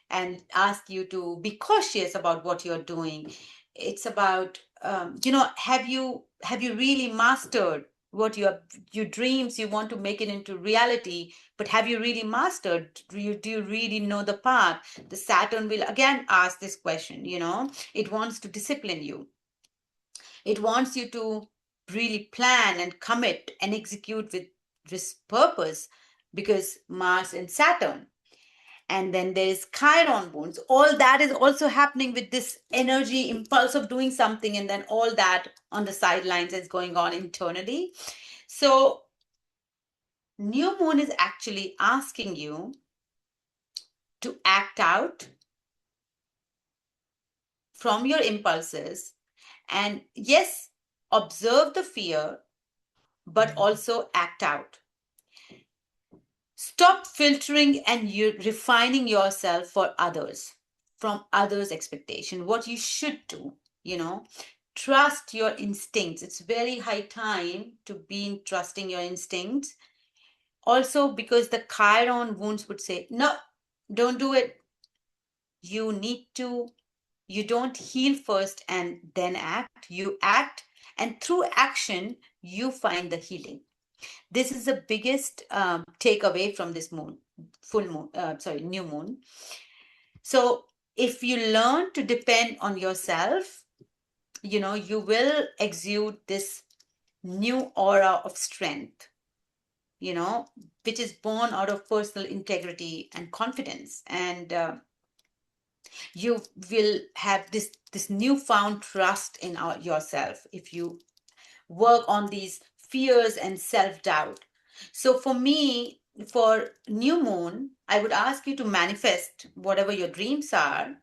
and ask you to be cautious about what you're doing. It's about have you really mastered what your dreams, you want to make it into reality, but have you really mastered? Do you really know the path? The Saturn will again ask this question. It wants to discipline you. It wants you to really plan and commit and execute with this purpose, because Mars and Saturn. And then there is Chiron wounds. All that is also happening with this energy impulse of doing something, and then all that on the sidelines is going on internally. So new moon is actually asking you to act out from your impulses, and yes, observe the fear, but also act out. Stop filtering and you refining yourself for others, from others' expectation, what you should do, you know. Trust your instincts. It's very high time to be in trusting your instincts. Also, because the Chiron wounds would say, no, don't do it. You need to, you don't heal first and then act. You act, and through action, you find the healing. This is the biggest takeaway from this moon, new moon. So if you learn to depend on yourself, you will exude this new aura of strength, you know, which is born out of personal integrity and confidence. And you will have this newfound trust in yourself if you work on these fears and self-doubt. So for me, for new moon, I would ask you to manifest whatever your dreams are,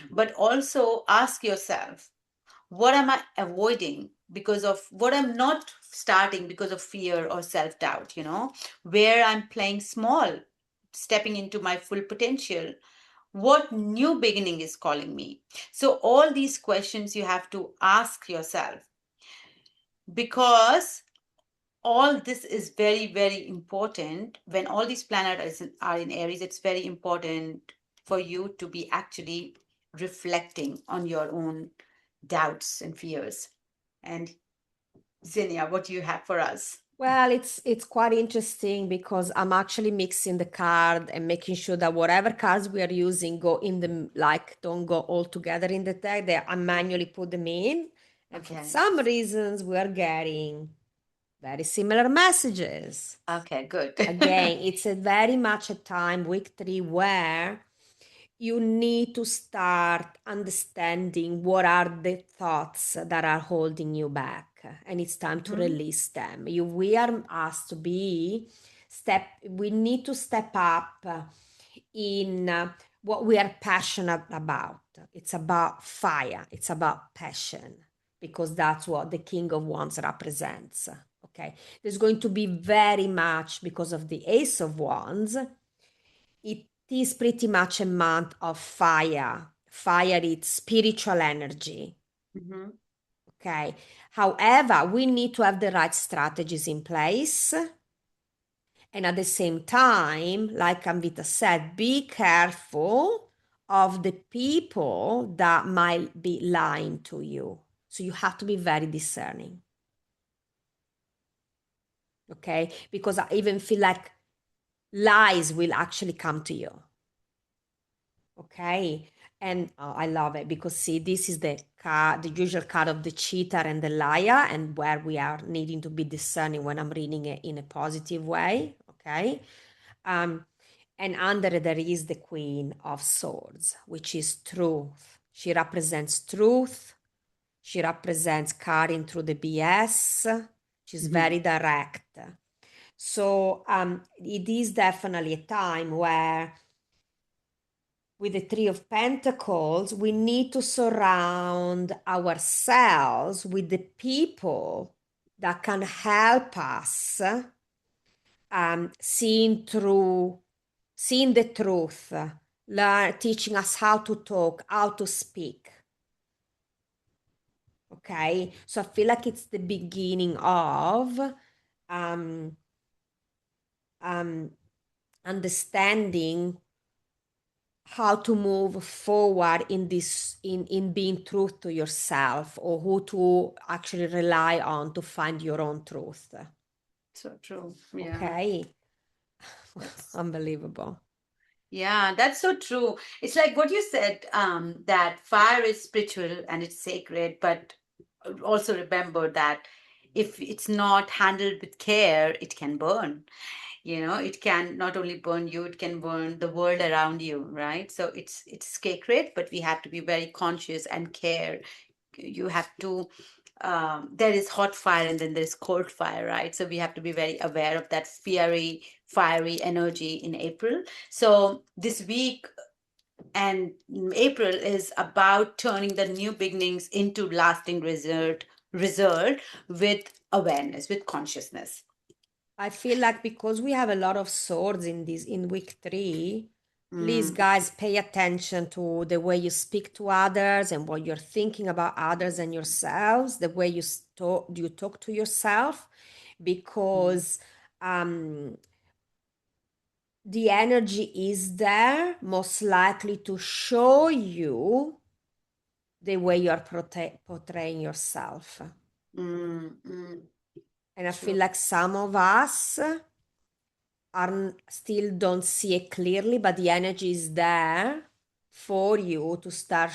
but also ask yourself, what am I avoiding because of what I'm not starting because of fear or self-doubt, where I'm playing small, stepping into my full potential. What new beginning is calling me? So all these questions you have to ask yourself, because all this is very, very important. When all these planets are in Aries, it's very important for you to be actually reflecting on your own doubts and fears. And Xenia, what do you have for us? Well, it's quite interesting because I'm actually mixing the card and making sure that whatever cards we are using go in the like don't go all together in the deck. That I manually put them in, and for Okay. some reasons we are getting very similar messages. Okay, good. Again, it's a very much a time, week 3, where you need to start understanding what are the thoughts that are holding you back, and it's time to Mhm. release them. We are asked to be we need to step up in what we are passionate about. It's about fire, it's about passion, because that's what the King of Wands represents. Okay, there's going to be very much, because of the Ace of Wands, it is pretty much a month of fire. Fire is spiritual energy. Mhm. Okay. However, we need to have the right strategies in place. And at the same time, like Amvita said, be careful of the people that might be lying to you. So you have to be very discerning. Okay, because I even feel like lies will actually come to you. Okay, and I love it because see, this is the card, the usual card of the cheater and the liar, and where we are needing to be discerning when I'm reading it in a positive way. Okay, um, and under there is the Queen of Swords, which is truth. She represents truth. She represents cutting through the BS. She's Mhm. very direct. So it is definitely a time where, with the Three of Pentacles, we need to surround ourselves with the people that can help us seeing the truth, teaching us how to talk, how to speak. Okay, so I feel like it's the beginning of um, um, understanding how to move forward in this in being truth to yourself, or who to actually rely on to find your own truth. So true. Yeah. Okay. That's Unbelievable. Yeah, that's so true. It's like what you said, that fire is spiritual and it's sacred, but also remember that if it's not handled with care, it can burn. It can not only burn you, it can burn the world around you, right? So it's sacred, but we have to be very conscious and care. You have to there is hot fire and then there's cold fire, right? So we have to be very aware of that fiery energy in April. So this week and April is about turning the new beginnings into lasting result with awareness, with consciousness. I feel like because we have a lot of swords in week 3, please Mm, guys pay attention to the way you speak to others and what you're thinking about others and yourselves, the way you talk to yourself, mm, because um, the energy is there most likely to show you the way you are portraying yourself. mm. And I feel True. like some of us are still don't see it clearly, but the energy is there for you to start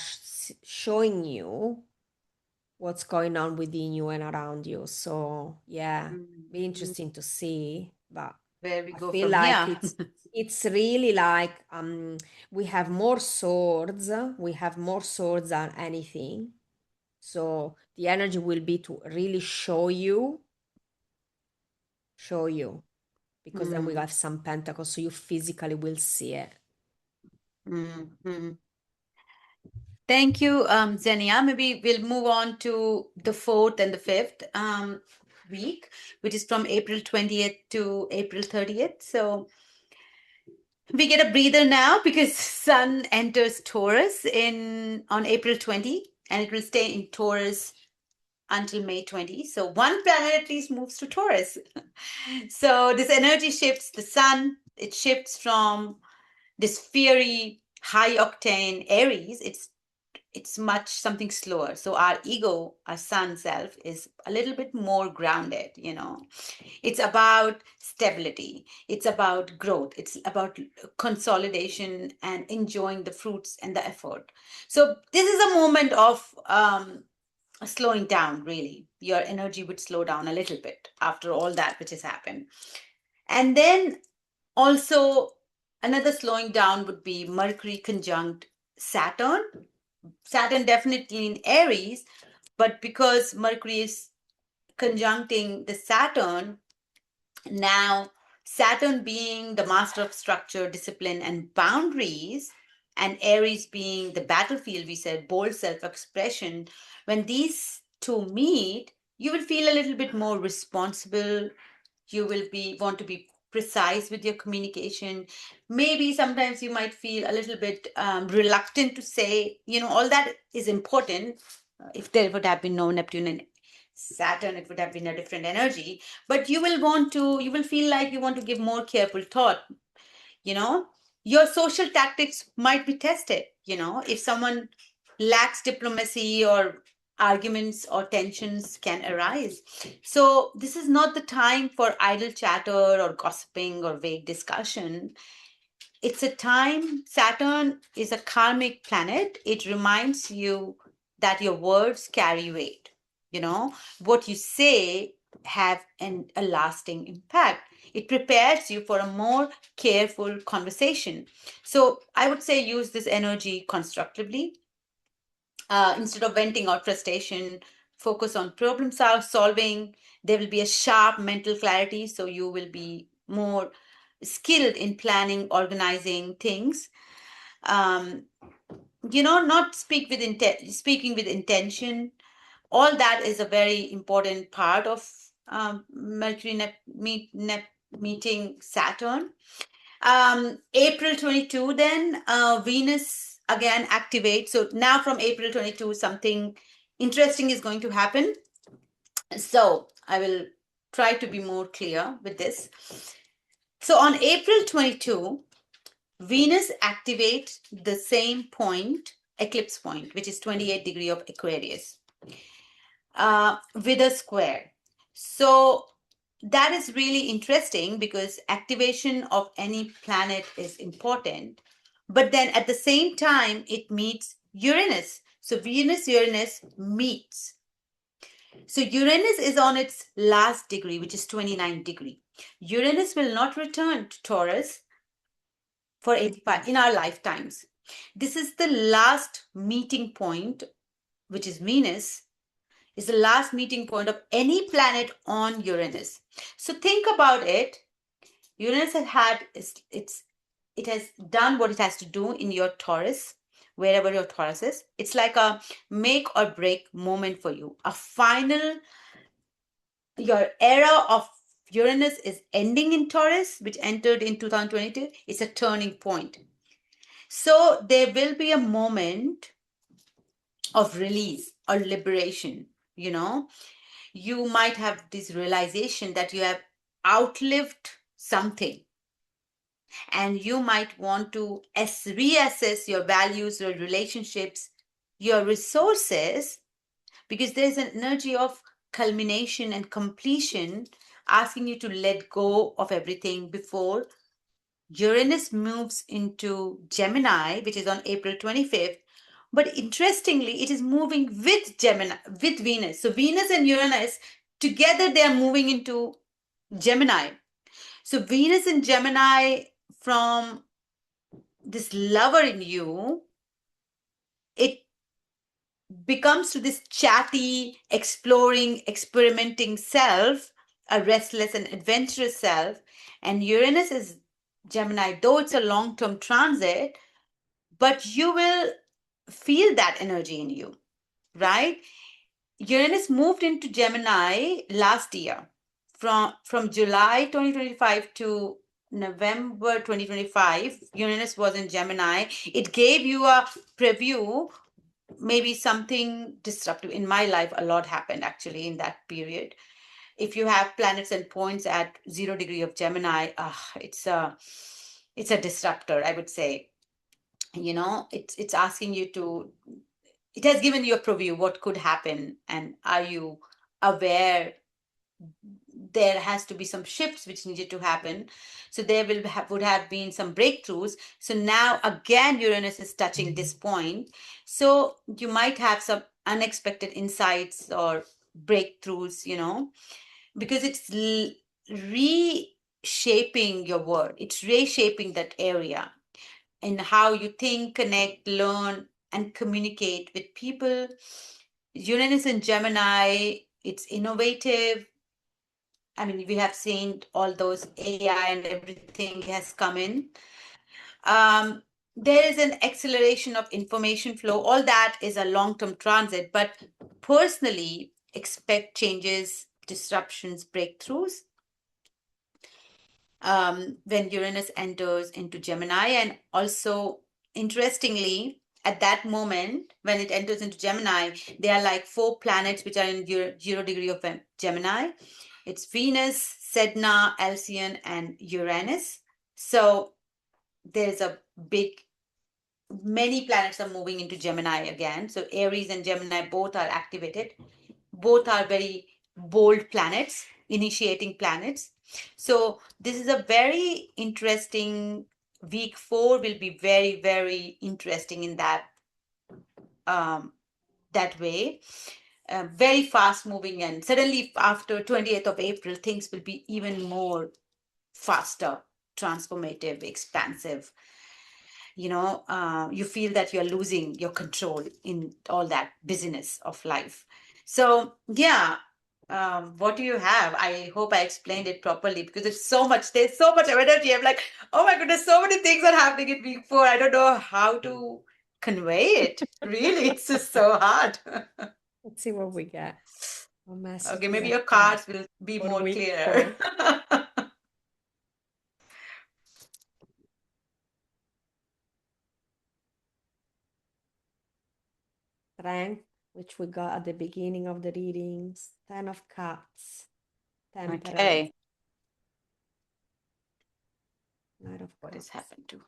showing you what's going on within you and around you. So yeah, be Mm. interesting to see. But Where we I go feel from like here. it's really like we have more swords. We have more swords than anything. So the energy will be to really show you, because then we Mm, have some pentacles, so you physically will see it. mm. Thank you, Xenia. Maybe we'll move on to the fourth and the fifth week, which is from April 20th to April 30th. So we get a breather now because Sun enters Taurus in on April 20, and it will stay in Taurus until May 20. So one planet at least moves to Taurus. So this energy shifts the Sun. It shifts from this fiery, high octane Aries. It's much something slower. So our ego, our sun self, is a little bit more grounded. It's about stability, it's about growth, it's about consolidation and enjoying the fruits and the effort. So this is a moment of slowing down. Really, your energy would slow down a little bit after all that which has happened. And then also another slowing down would be Mercury conjunct Saturn. Saturn definitely in Aries, but because Mercury is conjuncting the Saturn, now Saturn being the master of structure, discipline, and boundaries, and Aries being the battlefield, we said, bold self expression, when these two meet, you will feel a little bit more responsible. You will be want to be precise with your communication. Maybe sometimes you might feel a little bit reluctant to say, all that is important. If there would have been no Neptune and Saturn, it would have been a different energy. But you will feel like you want to give more careful thought. you know your social tactics might be tested. If someone lacks diplomacy or arguments or tensions can arise. So, this is not the time for idle chatter or gossiping or vague discussion. It's a time, Saturn is a karmic planet. It reminds you that your words carry weight. You know, what you say have a lasting impact. It prepares you for a more careful conversation. So I would say use this energy constructively. Instead of venting out frustration, focus on problem solving. There will be a sharp mental clarity, so you will be more skilled in planning, organizing things. um, not speaking with intention. All that is a very important part of Mercury meeting Saturn. April 22, then Venus again activates. So now from April 22, something interesting is going to happen. So I will try to be more clear with this. So on April 22, Venus activates the same point, eclipse point, which is 28 degree of Aquarius, with a square. So that is really interesting because activation of any planet is important. But then at the same time, it meets Uranus. So Venus Uranus meets. So Uranus is on its last degree, which is 29 degree. Uranus will not return to Taurus for in our lifetimes. This is the last meeting point, which is Venus, is the last meeting point of any planet on Uranus. So think about it. Uranus it has done what it has to do in your Taurus, wherever your Taurus is. It's like a make or break moment for you. A final, your era of Uranus is ending in Taurus, which entered in 2022. It's a turning point. So there will be a moment of release or liberation. You might have this realization that you have outlived something, and you might want to reassess your values, your relationships, your resources, because there's an energy of culmination and completion asking you to let go of everything before Uranus moves into Gemini, which is on April 25th. But interestingly, it is moving with Gemini, with Venus. So Venus and Uranus together, they are moving into Gemini. So Venus and Gemini, from this lover in you, it becomes to this chatty, exploring, experimenting self, a restless and adventurous self. And Uranus is Gemini, though it's a long-term transit, but you will feel that energy in you, right? Uranus moved into Gemini last year. From July 2025 to November 2025, Uranus was in Gemini. It gave you a preview, maybe something disruptive. In my life, a lot happened actually in that period. If you have planets and points at 0 degree of Gemini, it's a disruptor, I would say. It's asking you to, it has given you a preview what could happen, and are you aware there has to be some shifts which needed to happen. So there would have been some breakthroughs. So now again Uranus is touching this point, so you might have some unexpected insights or breakthroughs, because it's reshaping your world. It's reshaping that area in how you think, connect, learn, and communicate with people. Uranus in Gemini, it's innovative. I mean, we have seen all those AI and everything has come in. There is an acceleration of information flow. All that is a long-term transit, but personally, expect changes, disruptions, breakthroughs when Uranus enters into Gemini. And also, interestingly, at that moment, when it enters into Gemini, there are like 4 planets which are in 0 degree of Gemini. It's Venus, Sedna, Alcyon, and Uranus. So there's a big many planets are moving into Gemini again. So Aries and Gemini both are activated. Both are very bold planets, initiating planets. So this is a very interesting week. 4 will be very, very interesting in um, that way. Very fast moving, and suddenly after 20th of April, things will be even more faster, transformative, expansive. You feel that you're losing your control in all that busyness of life. So yeah, what do you have? I hope I explained it properly, because there's so much energy. I'm like, oh my goodness, so many things are happening in week 4. I don't know how to convey it. Really, it's just so hard. Let's see what we get. What Okay, messages maybe I your have cards will be for more week clear. 4. Strength, which we got at the beginning of the readings. 10 of Cups. Temperance. Okay, Knight of what has Cups. happened to?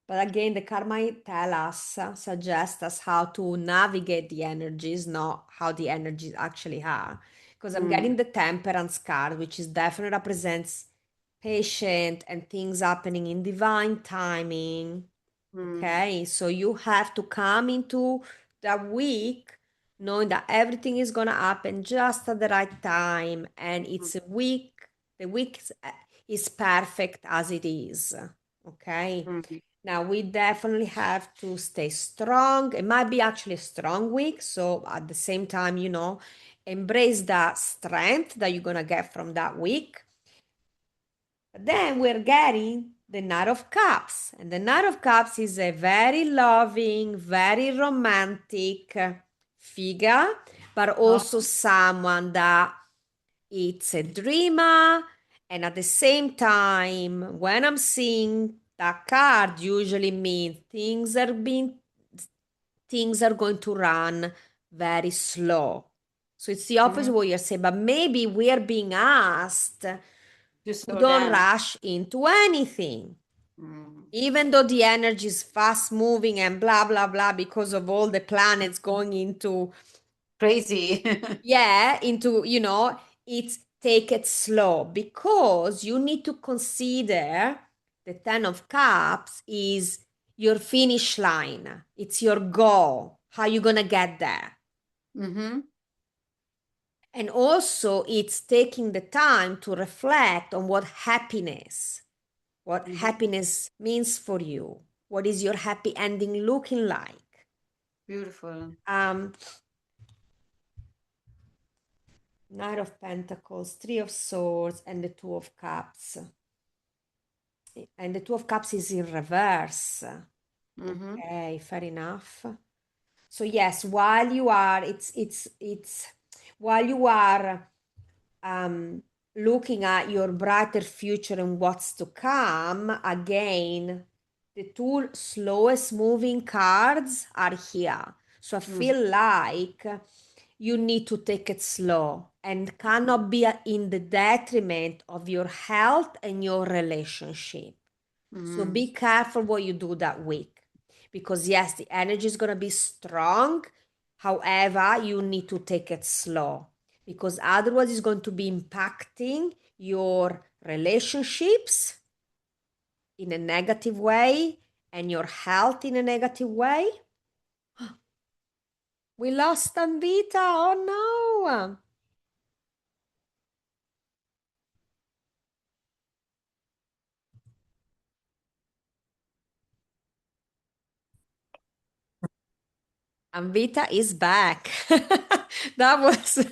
But again, the karma tell us, suggest us how to navigate the energies, not how the energies actually are. Because I'm Mm, getting the temperance card, which is definitely represents patient and things happening in divine timing. mm, Okay, so you have to come into the week knowing that everything is gonna happen just at the right time, and mm, it's a week. The week is perfect as it is. Okay. mm, Now we definitely have to stay strong. It might be actually a strong week. So at the same time, embrace that strength that you're gonna get from that week. But then we're getting the Knight of Cups. And the Knight of Cups is a very loving, very romantic figure, but oh, also someone that it's a dreamer. And at the same time, when I'm seeing that card, usually means things are going to run very slow. So it's the opposite mhm. of what you're saying, but maybe we are being asked To to slow don't down. rush into anything. Mm. Even though the energy is fast moving and blah blah blah because of all the planets going into, Crazy. yeah, into, it's take it slow, because you need to consider the 10 of cups is your finish line. It's your goal. How you going to get there? Mm-hmm. And also it's taking the time to reflect on what Mm-hmm. happiness means for you. What is your happy ending looking like? Beautiful. Um, Knight of Pentacles, Three of Swords, and the Two of Cups. And the Two of Cups is in reverse. Mm-hmm. Okay, fair enough. So yes, while you are, it's while you are um, looking at your brighter future and what's to come, again, the two slowest moving cards are here. So I Mm-hmm. feel like you need to take it slow and cannot be in the detriment of your health and your relationship. So Mm-hmm. be careful what you do that week, because yes, the energy is going to be strong. However, you need to take it slow, because otherwise it's going to be impacting your relationships in a negative way and your health in a negative way. We lost Anvita. Oh no. Anvita is back. That was,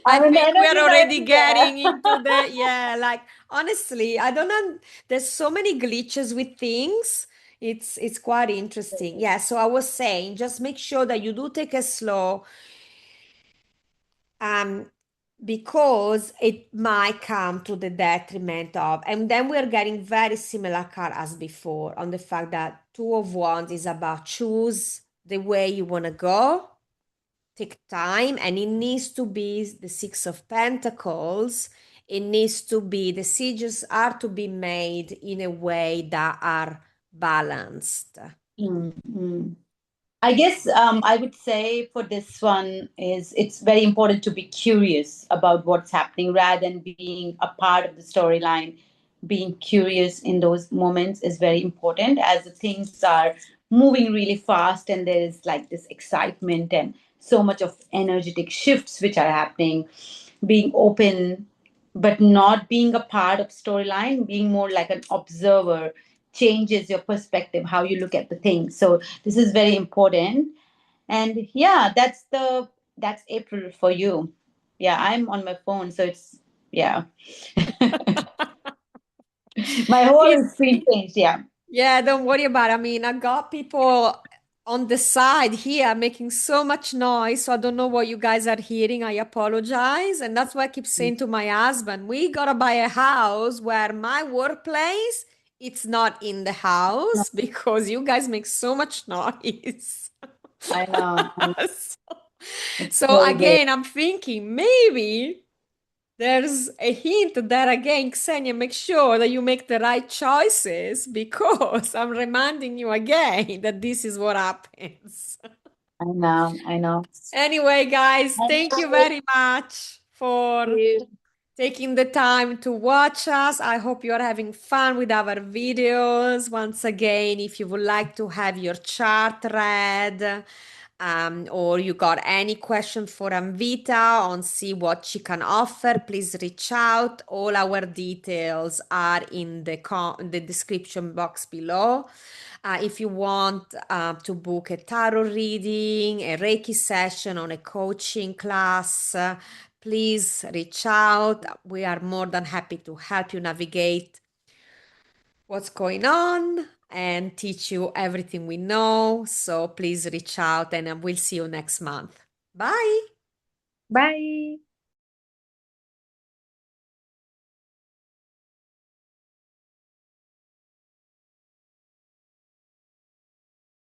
I I'm in the think we energy are already direction there. getting into the, yeah, like honestly, I don't know. There's so many glitches with things. It's quite interesting. Yeah, so I was saying, just make sure that you do take it slow, um, because it might come to the detriment of, and then we're getting very similar card as before on the fact that Two of Wands is about choose the way you want to go, take time, and it needs to be the Six of Pentacles. It needs to be, decisions are to be made in a way that are balanced. Mm. I guess I would say for this one is it's very important to be curious about what's happening rather than being a part of the storyline. Being curious in those moments is very important as the things are moving really fast and there is like this excitement and so much of energetic shifts which are happening. Being open but not being a part of storyline, being more like an observer changes your perspective, how you look at the things. So this is very important. And yeah, that's April for you. Yeah, I'm on my phone, so it's yeah. My whole It's screen changed. Yeah. Yeah, don't worry about it. I mean, I got people on the side here making so much noise, so I don't know what you guys are hearing. I apologize. And that's why I keep saying to my husband, we gotta buy a house where my workplace, it's not in the house because you guys make so much noise. I know. I know. So, It's so very great. again, I'm thinking maybe. There's a hint that again, Xenia, make sure that you make the right choices because I'm reminding you again that this is what happens. I know. I know. Anyway, guys, thank you Thank very much for you. taking the time to watch us. I hope you are having fun with our videos. Once again, if you would like to have your chart read, or you got any question for Anvita on see what she can offer, please reach out. All our details are in the description box below. If you want to book a tarot reading, a Reiki session, on a coaching class, please reach out. We are more than happy to help you navigate what's going on and teach you everything we know. So please reach out and we'll see you next month. Bye. Bye.